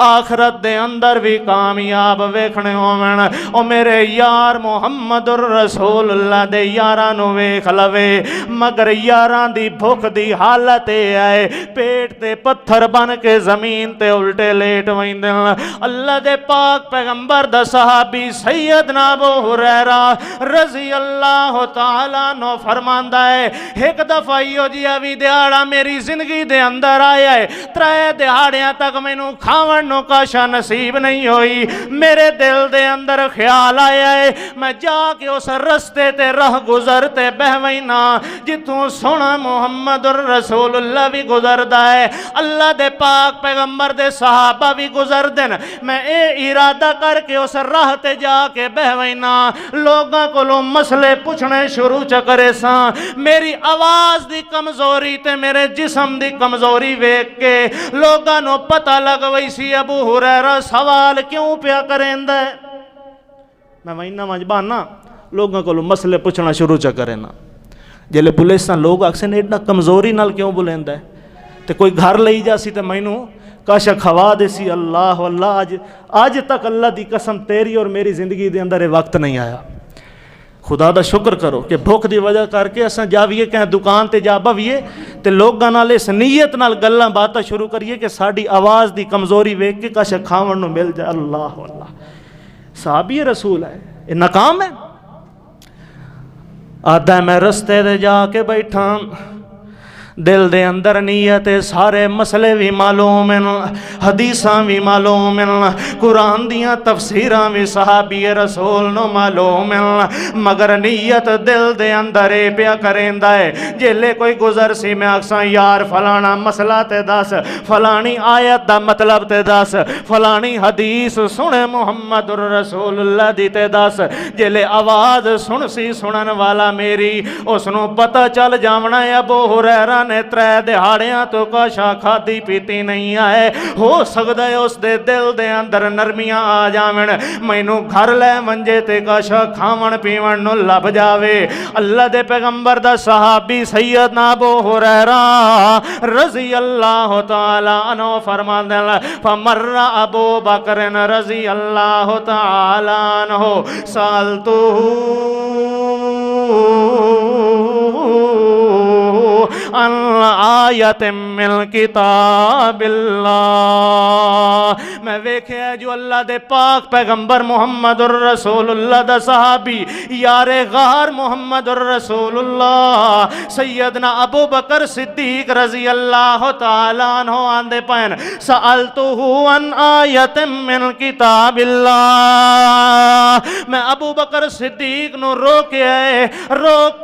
S1: آخرت دے اندر بھی کامیاب ویکھنے ہومن، او میرے یار محمد الرسول اللہ دے یاراں نو ویکھ لوے، مگر یاراں دی بھوک دی حالت آئے پیٹ تے پتھر بن کے زمین تے الٹے لیٹ ویندن۔ اللہ دے پاک پیغمبر دا صحابی سیدنا ابو ہریرہ رضی اللہ تعالیٰ عنہ فرماندا ہے ایک دفعہ یو جی ابھی دیہاڑا میری زندگی دے اندر آیا ہے، ترے دیہاڑیاں تک مینوں کھاون نو کاشا نصیب نہیں ہوئی، میرے دل دے اندر خیال آیا ہے میں جا کے اس رستے تے راہ گزرتے بہوینا جتوں سونا محمد الرسول اللہ بھی گزردا ہے، اللہ دے پاک پیغمبر دے صحابہ بھی گزر دن، میں اے ارادہ کر کے اس راہ تے جا کے بہوینا لوگاں کو مسئلے پوچھنے شروع چکرے ساں، میری آواز دی کمزوری تے میرے جسم دی کمزوری ویکھ کے لوگاں نو پتہ لگ وئی سی ابو ہریرہ سوال کیوں پیا کریندا ہے، میں وہینا مجبانا لوگاں کو مسئلے پوچھنا شروع چکرے نا، جلے بولیساں لوگ اکثر ایڈا کمزوری نال کیوں بولیندا ہے، تے کوئی گھر لئی جاسی تے مینوں کاشا کھوا دے سی اللہ واللہ آج تک اللہ دی قسم تیری اور میری زندگی دے اندر وقت نہیں آیا، خدا دا شکر کرو کہ بھوک دی وجہ کر کے اساں جاویے کہیں دکان تے جا بویے تے لوگاں نال اس نیت نال گلاں باتاں شروع کریے کہ ساڈی آواز دی کمزوری ویکھ کے کاشا کھاون نو مل جائے، اللہ واللہ صحابی رسول ہے یہ ناکام ہے، آدھا میں رستے دے جا کے بیٹھا دل دے اندر نیت سارے مسئلے بھی معلوم ہیں، حدیثاں بھی معلوم ہیں، قرآن دیاں تفسیراں بھی صحابی رسول نو معلوم ہیں، مگر نیت دل دے اندر پیا کریندا ہے، جیلے کوئی گزر سی میں اکساں یار فلانا مسئلہ تے دس، فلانی آیت دا مطلب تے دس، فلانی حدیث سنے محمد الرسول اللہ دی تے دس، جیلے آواز سن سی سنن والا میری اس نو پتہ چل جاونا ہے ابو ہریرہ نے ترے دہاڑیاں تو کاشا کھادی پیتی نہیں آئے، ہو سکتا ہے اس دے دل دے اندر نرمیاں آ جاون، مینوں گھر لے منجے تے کاشا کھاون پیون نو لب جاوے۔ اللہ دے پیغمبر دا صحابی سیدنا ابو ہریرہ رضی اللہ تعالی عنہ فرماندے فمر ابو بکر رضی اللہ تعالی عنہ سالتو ان آیت من کتاب اللہ، میں ویکھے جو اللہ دے پاک پیغمبر محمد الرسول اللہ دا صحابی یار غار محمد الرسول اللہ سیدنا ابو بکر صدیق رضی اللہ تعالیٰ عنہ آندے پائن سألتہو ان آیت من کتاب اللہ، میں ابو بکر صدیق نو روک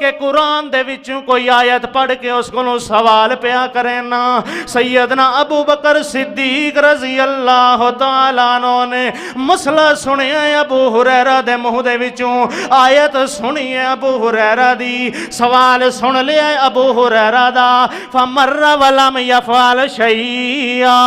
S1: کے قرآن دے وچوں کوئی آیت پڑھ کے اس کو سوال پیا کرنا، سیدنا ابو بکر صدیق رضی اللہ تعالی عنہ نے مسئلہ سنیا ابو ہریرہ دے منہ دے وچوں، آیت سنی ہے ابو ہریرہ دی، سوال سن لیا ابو ہریرہ دا، فمر ولم یفعل شیئا۔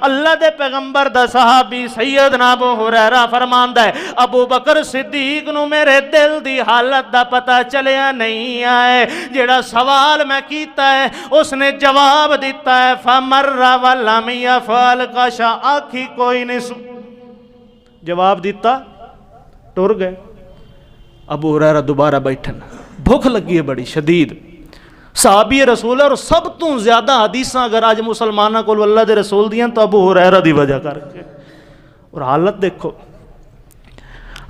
S1: اللہ دے پیغمبر دا صحابی سیدنا ابو ہریرہ فرماندا ہے ابو بکر صدیق نو میرے دل دی حالت دا پتہ چلیا نہیں آئے، جیڑا سوال میں کیتا ہے اس نے جواب دیتا ہے فمر ولم یفعل کاشا آکھی کوئی نہیں جواب دیتا ٹر گئے۔ ابو ہریرہ دوبارہ بیٹھن، بھوک لگی ہے بڑی شدید، صحابی رسول ہے اور سب تو زیادہ حدیثاں اگر آج مسلمانہ کو اللہ دے رسول دیاں تو ابو ہریرہ دی وجہ کر کے، اور حالت دیکھو۔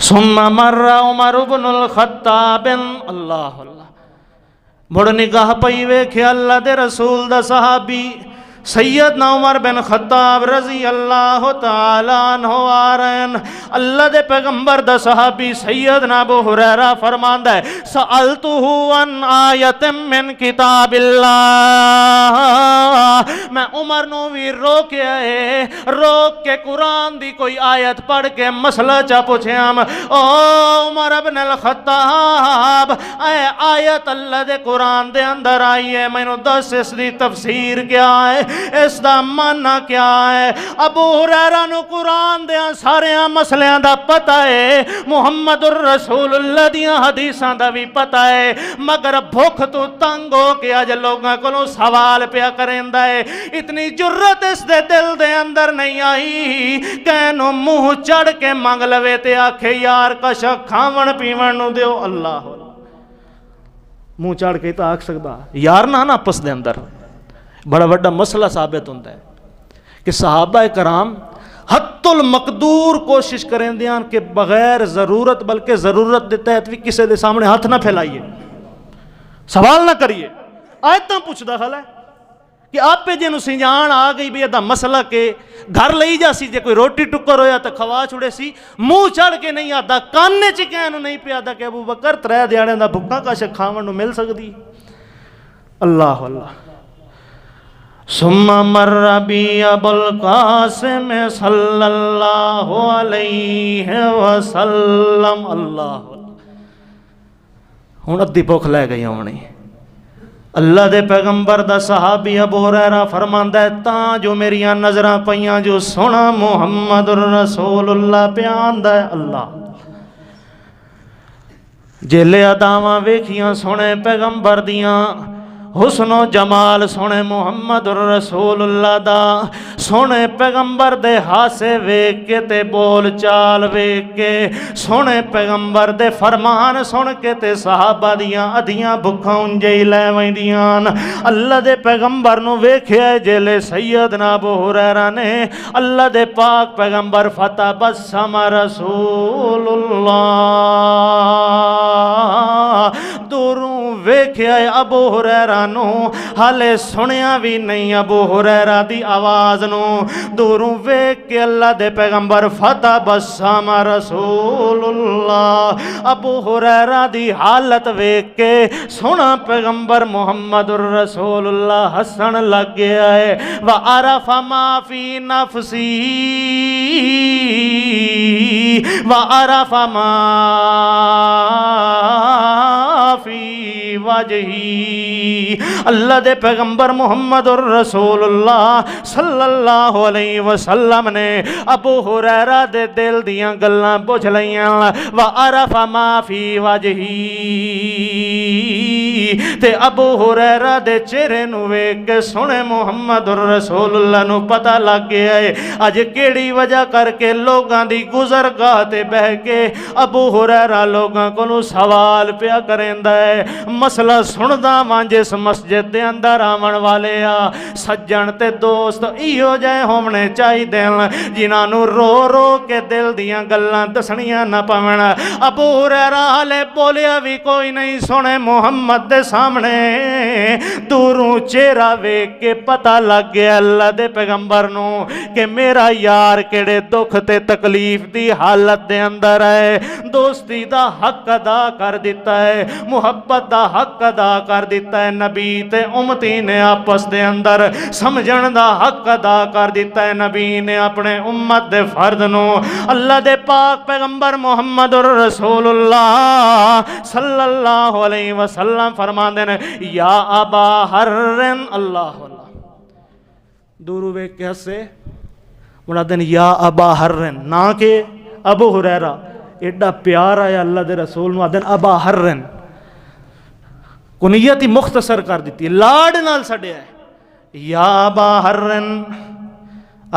S1: ثم مر عمر بن الخطاب، اللہ اللہ، مڑ نگاہ پئی ویکھے اللہ دے رسول دا صحابی سیدنا عمر بن خطاب رضی اللہ تعالیٰ عنہ آ رہے ہیں۔ اللہ دے پیغمبر دا صحابی سیدنا ابو ہریرہ فرماندا ہے سألتہ عن آیت من کتاب اللہ، میں عمر نو بھی روک کے قرآن دی کوئی آیت پڑھ کے مسئلہ چا پوچھیام، او عمر بن الخطاب اے آیت اللہ دے قرآن دے اندر آئی ہے، میں نو دس اس دی تفسیر کیا ہے، اس دا معنی کیا ہے۔ ابو ہریرہ نو قرآن دیاں ساریاں مسئلیاں دا پتہ ہے، محمد الرسول اللہ دیاں حدیثاں دا بھی پتہ ہے، مگر بھوک تو تنگ ہو کے آج لوگاں کو سوال پیا کریندا ہے، اتنی جرت اس دے دل دے اندر نہیں آئی کہنو منہ چڑھ کے مانگ لوے تے آکھے یار کشا کھاون پیون نو دیو۔ اللہ منہ چڑھ کے تو آکھ سکدا یار نہ آپس دے اندر، بڑا بڑا مسئلہ ثابت ہوتا ہے کہ صحابہ کرام حت المقدور کوشش کریں دیاں کہ بغیر ضرورت بلکہ ضرورت دیتا ہے بھی کسی دے سامنے ہاتھ نہ پھیلائیے، سوال نہ کریے، آیتاں پوچھ دا خل ہے کہ آپ پہ جنہوں سنجان آ گئی بھی ادا مسئلہ کے گھر لئی جا سی جے کوئی روٹی ٹکر ہویا تو کھوا چھوڑے سی، منہ چڑھ کے نہیں آتا کاننے چکینوں نہیں پہ آتا کہ ابو بکر ترے دیانے دا بھکا کا شک کھاون نو مل سکدی۔ اللہ اللہ۔ ثم مر بی ابو القاسم صلی اللہ علیہ وسلم، اللہ ہن ادھی بھوک لے گئی ہونی۔ اللہ دے پیغمبر دا صحابی ابو ہریرہ فرماندا ہے تاں جو میریاں نظراں پئیاں جو سونا محمد الرسول اللہ پیاندا ہے، اللہ جیلے اداواں ویکھیاں سونے پیغمبر دیاں، حسن و جمال سونے محمد الرسول اللہ دا، سونے پیغمبر دے ہاسے ویک کے تے بول چال ویک کے، سونے پیغمبر دے فرمان سن کے تے صحابہ دیاں ادھیاں بھکھاں انجئی لے ویندیاں۔ اللہ دے پیغمبر نو ویکھیا جیلے سیدنا ابو ہریرہ نے، اللہ دے پاک پیغمبر فتبسم رسول اللہ، دوروں ویکھیا ابو ہریرہ نو، حالے سنیا بھی نہیں ابو ہریرہ دی آواز نو، دوروں ویکھ کے اللہ دے پیغمبر فتبسم رسول اللہ، ابو ہریرہ دی حالت ویکھ کے سونا پیغمبر محمد الرسول اللہ ہسن لگ گیا ہے۔ وَعَرَفَ مَا فِي نَفْسِي وَعَرَفَ مَا فِي وجہی، اللہ دے پیغمبر محمد الرسول اللہ صلی اللہ علیہ وسلم نے ابو ہریرہ دے دل دیاں گلاں پوچھ لیاں، وَعَرَفَ مَا فِي وجہی، تے ابو ہریرہ دے چہرے نو ویکھ کے سنے محمد الرسول اللہ نو پتہ لگ گیا ہے اج کیڑی وجہ کر کے لوگاں دی گزرگاہ تے بہ کے ابو ہریرہ لوگاں کو سوال پیا کریندا ہے۔ مسئلہ سندا واں جس مسجد دے اندر آون والے آ سجن تے دوست ایہو جے ہونے چاہیدے جنہاں نو رو رو کے دل دیاں گلاں دسنیاں نہ پون۔ ابو ہریرہ ہلے بولیا بھی کوئی نہیں، سنے محمد دے سامنے دوروں چہرہ ویکھ کے پتہ لگ گیا اللہ دے پیغمبر نو کہ میرا یار کیڑے دکھ تے تکلیف دی حالت دے اندر ہے، دوستی دا حق ادا کر دیتا ہے، محبت دا حق ادا کر دیتا دیتا ہے نبی تے امتی نے آپس دے اندر سمجھن دا حق ادا کر دیتا ہے نبی نے اپنے امت دے فرد نو اللہ دے پاک پیغمبر محمد رسول اللہ صلی اللہ علیہ وسلم فرماندے نے یا ابا حرن اللہ دورو ویکھ کے ہسے بنا دین یا ابا حرن نہ کہ ابو ہریرہ ایڈا پیارا ہے اللہ دے رسول نو آدن ابا حرن کنیت ہی مختصر کر دیتی ہے لاڈ نال سڑیا ہے یا ابا حرن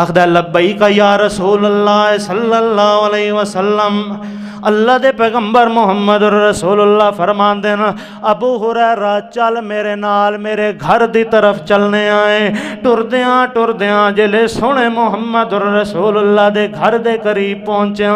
S1: اخدہ لبیک یا رسول اللہ صلی اللہ علیہ وسلم اللہ دے پیغمبر محمد رسول اللہ فرمان دینا ابو ہریرہ چل میرے نال میرے گھر دی طرف چلنے آئے ٹردیاں جلے سونے محمد رسول اللہ دے گھر دے قریب پہنچے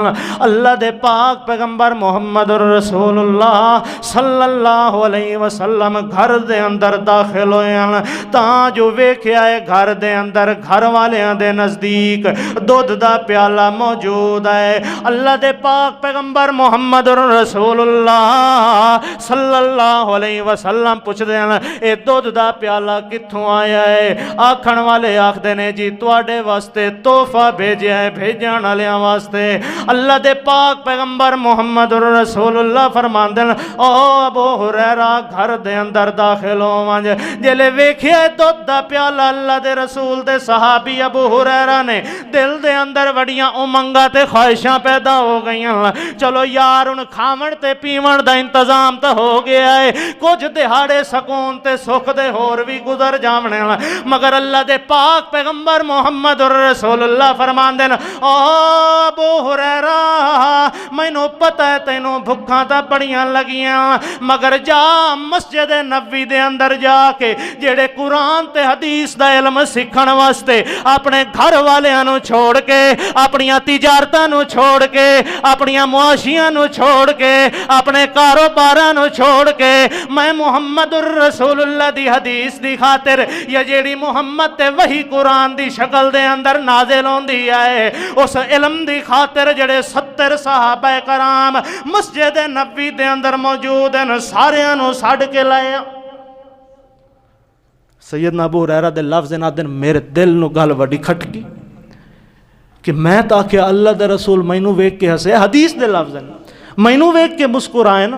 S1: اللہ دے پاک پیغمبر محمد رسول اللہ صلی اللہ علیہ وسلم گھر دے اندر داخل ہوئے تاں جو ویکھیا ہے گھر دے اندر گھر والیاں دے نزدیک دودھ دا پیالہ موجود ہے اللہ دے پاک پیغمبر محمد رسول اللہ صلی اللہ علیہ وسلم پوچھ دے اے دودھ دا پیالہ کتھوں آیا ہے آکھن والے آکھ دینے جی تواڈے واسطے تحفہ بھیجیا ہے بھیجن والیاں واسطے اللہ دے پاک پیغمبر محمد رسول اللہ فرمان دے او ابو ہریرہ گھر دے اندر داخل ہو جلے ویکھیا ہے دودھ دا پیالہ اللہ دے رسول دے صحابی ابو ہریرہ نے دل دے اندر وڑیاں امنگاں تے خواہشاں پیدا ہو گئیاں چلو یار ان کھاون تے پیون دا انتظام تا ہو گیا ہے کچھ دہاڑے سکون تے سکھ دے ہور بھی گزر جامنے مگر اللہ دے پاک پیغمبر محمد رسول اللہ فرمان دین او ابو ہریرہ مینوں پتہ ہے تینوں بھکھاں تا بڑیاں لگیاں مگر جا مسجد نبوی دے اندر جا کے جڑے قرآن تے حدیث دا علم سکھن واسطے اپنے گھر والیاں نو چھوڑ کے اپنیاں تجارتاں نو چھوڑ کے اپنیاں معاشیاں نو چھوڑ کے اپنے کاروباراں نو چھوڑ کے میں محمد الرسول اللہ دی حدیث دی خاطر یا جیڑی محمد تے وہی قرآن دی شکل دے اندر نازل ہوندی آئے اس علم دی خاطر جڑے 70 صحابہ کرام مسجد نبوی دے اندر موجود ہیں ساریاں نو ساڑ کے لائے سیدنا ابو ہریرہ دے لفظ نادن میرے دل نو گل وڈی کھٹکی کہ میں تاکہ اللہ دے رسول مینوں ویکھ کے ہسے حدیث دے لفظ ہیں مینوں ویکھ کے مسکرائے نا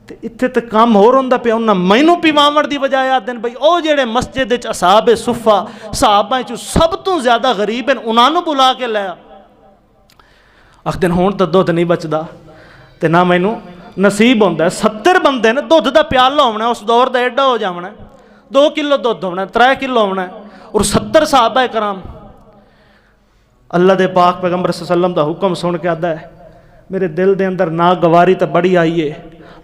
S1: تے اتھے تے کام ہو رہندا پیا انہاں مینوں پیواوڑ دی بجائے آدن بھئی او جڑے مسجد وچ اصحاب صفہ صحابہ چوں سب تو زیادہ غریب ہیں انہاں نوں بلا کے لیا آخدن ہون تے دودھ نہیں بچدا تے نہ مینوں نصیب ہوندا ہے 70 بندے نے دودھ دا پیالہ ہونا ہے اس دور دا ایڈا ہو جاونا ہے 2 کلو دودھ ہونا ہے 3 کلو ہونا ہے اور 70 صحابہ کرام اللہ دے پاک پیغمبر صلی اللہ علیہ وسلم دا حکم سن کے آدھا ہے میرے دل دے اندر ناگواری تے بڑی آئی ہے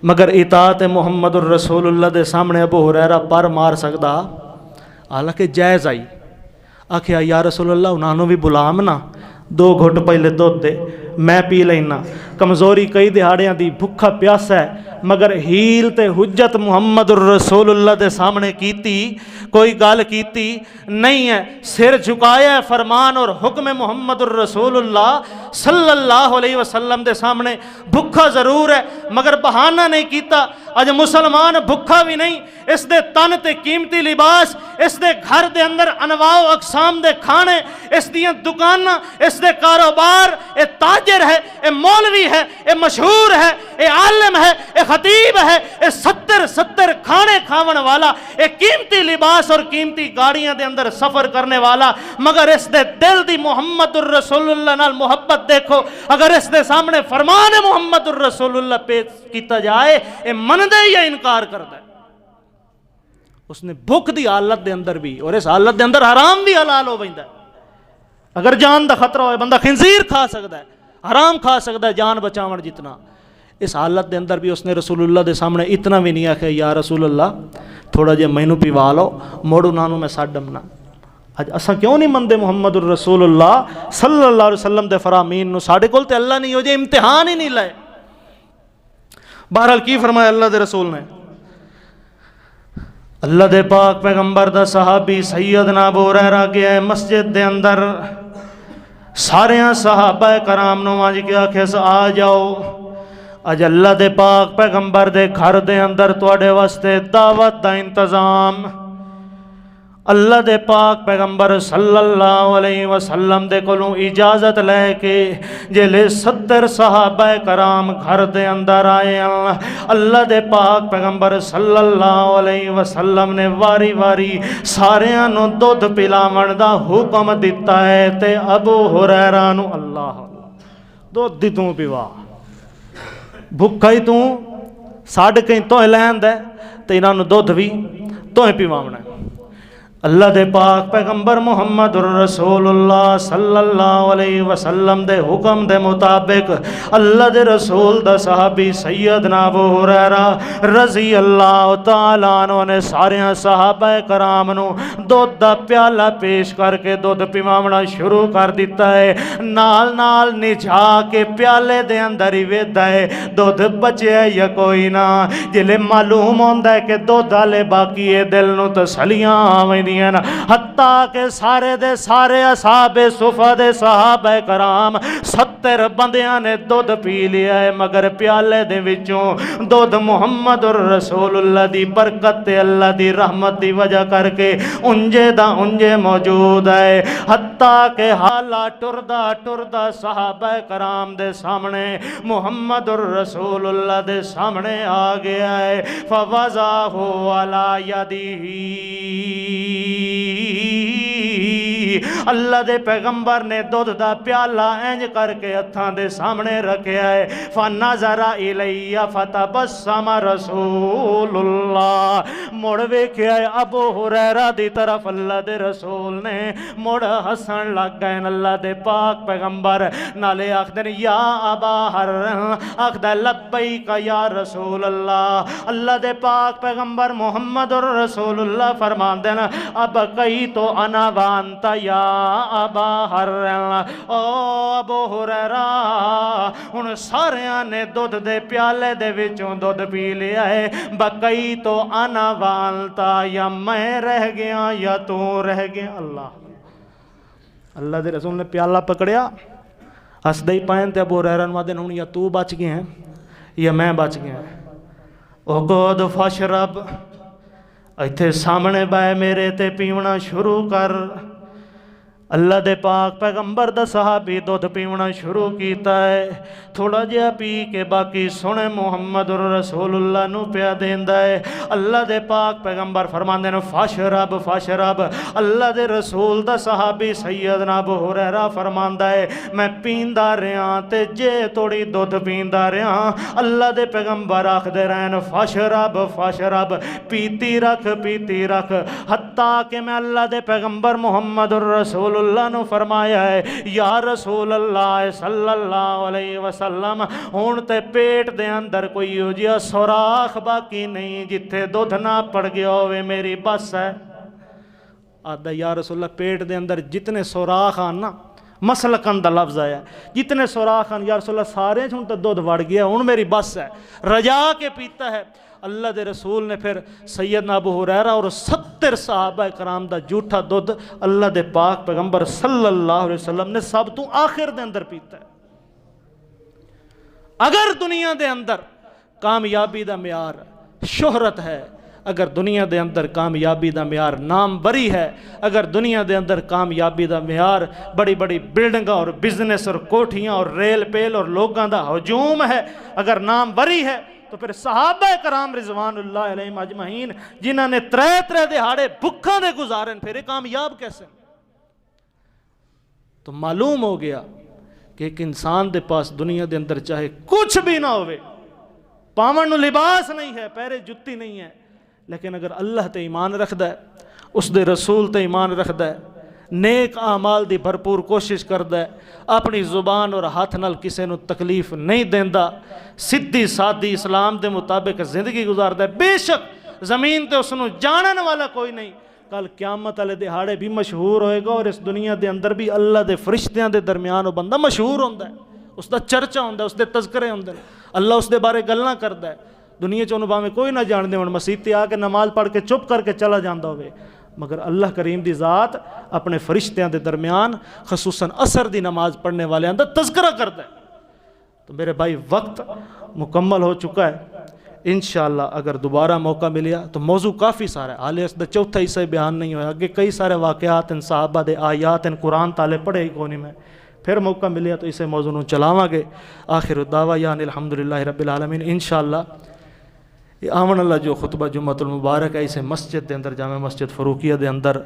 S1: مگر اطاعت محمد الرسول اللہ دے سامنے ابو ہریرہ پر مار سکدا حالانکہ جائز آئی آکھیا یا رسول اللہ انہاں نوں بھی بلام نا 2 گھٹ پہلے دودھ دے میں پی لینا کمزوری کئی دہاڑیاں دی بھکھا پیاسا ہے مگر ہیل تے حجت محمد الرسول اللہ دے سامنے کیتی کوئی گال کیتی نہیں ہے سر جھکایا ہے فرمان اور حکم محمد الرسول اللہ صلی اللہ علیہ وسلم دے سامنے بھکھا ضرور ہے مگر بہانہ نہیں کیتا اج مسلمان بھکھا بھی نہیں اس دے تن تے قیمتی لباس اس دے گھر دے اندر انواع و اقسام دے کھانے اس دیاں دکاناں اس دے کاروبار اے تاجر ہے اے مولوی ہے اے مشہور ہے اے عالم ہے اے خطیب ہے اے 70 کھانے کھاون والا اے قیمتی لباس اور قیمتی گاڑیاں دے اندر سفر کرنے والا مگر اس دے دل دی محمد الرسول اللہ نال محبت دیکھو اگر اس دے سامنے فرمان محمد الرسول اللہ پیش کیتا جائے اے مندے یا انکار کرتا ہے اس نے بھوک دی حالت دے اندر بھی اور اس حالت دے اندر حرام بھی حلال ہو ویندا ہے اگر جان دا خطرہ ہوئے بندہ خنزیر کھا سکتا ہے حرام کھا سکتا ہے جان بچاون جتنا اس حالت دے اندر بھی اس نے رسول اللہ دے سامنے اتنا بھی نہیں آکھیا یا رسول اللہ تھوڑا جے مینوں پیوا لو موڑو نانو میں ساڈمنا اج اساں کیوں نہیں مندے محمد الرسول اللہ صلی اللہ علیہ وسلم دے فرامین نو ساڈے کول تے اللہ نہیں ہو جے امتحان ہی نہیں لائے بہرحال کی فرمایا اللہ دے رسول نے اللہ دے پاک پیغمبر دا صحابی سیدنا ابو ہریرہ گیا ہے مسجد دے اندر ساریاں صحابہ کرام نو آج کے آکھے آ جاؤ اج اللہ دے پاک پیغمبر دے گھر دے اندر تواڈے واسطے دعوت دا انتظام اللہ دے پاک پیغمبر صلی اللہ علیہ وسلم دے کولوں اجازت لے کے جلے 70 صحابہ کرام گھر دے اندر آئے اللہ دے پاک پیغمبر صلی اللہ علیہ وسلم نے واری واری ساریاں نو دودھ پلاون دا حکم دیتا ہے تے ابو ہریرہ نو اللہ دودھ دی توں پیوا بھکا ہی توں ساڈ کہیں تو لیند ہے تے انہاں نو دودھ بھی تو پیواونا ہے اللہ دے پاک پیغمبر محمد رسول اللہ صلی اللہ علیہ وسلم دے حکم دے مطابق اللہ دے رسول دا صحابی سیدنا ابو ہریرہ رضی اللہ تعالیٰ عنہ نے سارے صحابہ کرام نو دودھ دا پیالہ پیش کر کے دودھ پیواونا شروع کر دیتا ہے نال نال نجھا کے پیالے دے اندر ہی ویدہ ہے دودھ بچے ہے یا کوئی نہ جلے معلوم ہوندہ ہے کہ دودھ آلے باقی ہے دل نو تسلیاں آمینی حتیٰ کہ سارے دے سارے اصحاب صفہ دے صحابہ کرام 70 بندیاں نے دودھ پی لیا ہے مگر پیالے دے وچوں دودھ محمد رسول اللہ دی برکت تے اللہ دی رحمت دی وجہ کر کے انجے دا انجے موجود ہے حتیٰ کہ حالہ ٹردہ صحابہ کرام دے سامنے محمد رسول اللہ دے سامنے آ گیا ہے فوضعہ علی یدہ اللہ دے پیغمبر نے دودھ دا پیالہ اینج کر کے ہتھاں دے سامنے رکھیا ہے فنظر الی فتبسم رسول اللہ مڑ ویکھیا ہے ابو ہریرہ دی طرف اللہ دے رسول نے مڑ ہسن لگ گئے اللہ دے پاک پیغمبر نالے آخدن یا ابا ہریرہ آخدہ لبیک یا رسول اللہ اللہ دے پاک پیغمبر محمد رسول اللہ فرمان دینا اب کئی تو انا وانتا یا ابا ہریرہ او ابو ہریرہ ان ساریاں نے دودھ دے پیالے دے وچوں دودھ پی لیا ہے بکئی تو انا وانتا یا میں رہ گیا یا تو رہ گیا اللہ دے رسول نے پیالہ پکڑیا ہس دے پائن تے ابو ہریرہ نو دن ہوں یا تو بچ گئے ہیں یا میں بچ گیا ہیں او گود فشرب ایتھے سامنے بائے میرے تے پیونا شروع کر اللہ دے پاک پیغمبر دا صحابی دودھ پیونا شروع کیتا ہے تھوڑا جہا پی کے باقی سنے محمد رسول اللہ نو پیا دیندا ہے اللہ دے پاک پیغمبر فرماندے نے فاشرب فاشرب اللہ دے رسول دا صحابی سیدنا ابو ہریرہ فرماندا ہے میں پیندا رہا تے جے توڑی دودھ پیندا رہا اللہ دے پیغمبر آکھدے رہن فاشرب فاشرب پیتی رکھ حتیٰ کہ میں اللہ دے پیغمبر محمد رسول اللہ نے فرمایا ہے یا رسول اللہ صلی اللہ علیہ وسلم ہون تے پیٹ دے اندر کوئی ہو جیا سوراخ باقی نہیں جتھے دودھ نہ پڑ گیا ہوئے میری بس ہے آدھا یا رسول اللہ پیٹ دے اندر جتنے سوراخ آنا مسلکن دا لفظ آیا جتنے سوراخ آن یا رسول اللہ سارے چھون تے دودھ وڑ گیا ہون میری بس ہے رجا کے پیتا ہے اللہ دے رسول نے پھر سیدنا ابو ہریرہ اور 70 صحابہ کرام دا جھوٹا دودھ اللہ دے پاک پیغمبر صلی اللہ علیہ وسلم نے سب تو آخر دے اندر پیتا ہے اگر دنیا دے اندر کامیابی دا معیار شہرت ہے اگر دنیا دے اندر کامیابی دا معیار نام بری ہے اگر دنیا دے اندر کامیابی دا معیار بڑی بڑی بلڈنگاں اور بزنس اور کوٹھیاں اور ریل پیل اور لوگاں دا ہجوم ہے اگر نام بری ہے تو پھر صحابہ کرام رضوان اللہ علیہم اجمعین جنہاں نے ترے دہاڑے بھکھاں دے گزارن پھر کامیاب کیسے تو معلوم ہو گیا کہ ایک انسان دے پاس دنیا دے اندر چاہے کچھ بھی نہ ہوئے پاون نو لباس نہیں ہے پیرے جتی نہیں ہے لیکن اگر اللہ تے ایمان رکھدا ہے اس دے رسول تے ایمان رکھدا ہے نیک اعمال دی بھرپور کوشش کردا ہے اپنی زبان اور ہاتھ نال کسے نو تکلیف نہیں دیندا سیدھی سادی اسلام دے مطابق زندگی گزاردا ہے بے شک زمین تے اس نو جانن والا کوئی نہیں کل قیامت والے دہاڑے بھی مشہور ہوئے گا اور اس دنیا دے اندر بھی اللہ دے فرشتیاں دے درمیان وہ بندہ مشہور ہوندا ہے اس دا چرچا ہوندا ہے اس دے تذکرے ہوندے ہیں اللہ اس دے بارے گلاں کردا ہے دنیا چ انہوں کوئی نہ جان دے ہون مسجد تے آ کے نماز پڑھ کے چپ کر کے چلا جاندا ہوئے مگر اللہ کریم دی ذات اپنے فرشتیاں دے درمیان خصوصاً عصر دی نماز پڑھنے والے اندر تذکرہ کرتا ہے
S2: تو میرے بھائی وقت مکمل ہو چکا ہے. انشاءاللہ اگر دوبارہ موقع ملیا تو موضوع کافی سارا ہے، حال اس دا چوتھا حصہ بیان نہیں ہوا، آگے کئی سارے واقعات ہیں، صحابہ دے آیات ہیں، قرآن تالے پڑھے ہی کونی میں. پھر موقع ملیا تو اسے موضوع نوں چلاواں گے. آخر الدعوانا الحمدللہ رب العالمین. انشاءاللہ یہ آمن اللہ جو خطبہ جمعۃ المبارک ہے اسے مسجد دے اندر، جامع مسجد فروقیہ دے اندر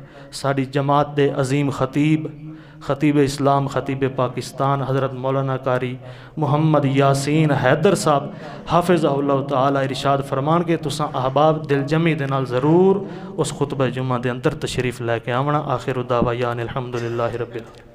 S2: ساری جماعت دے عظیم خطیب اسلام، خطیب پاکستان حضرت مولانا قاری محمد یاسین حیدر صاحب حافظہ اللہ تعالی ارشاد فرمان کے تساں احباب دل جمی دے نال ضرور اس خطبہ جمعہ دے اندر تشریف لے کے آونا. آخر دعوانا الحمدللہ رب العالمین.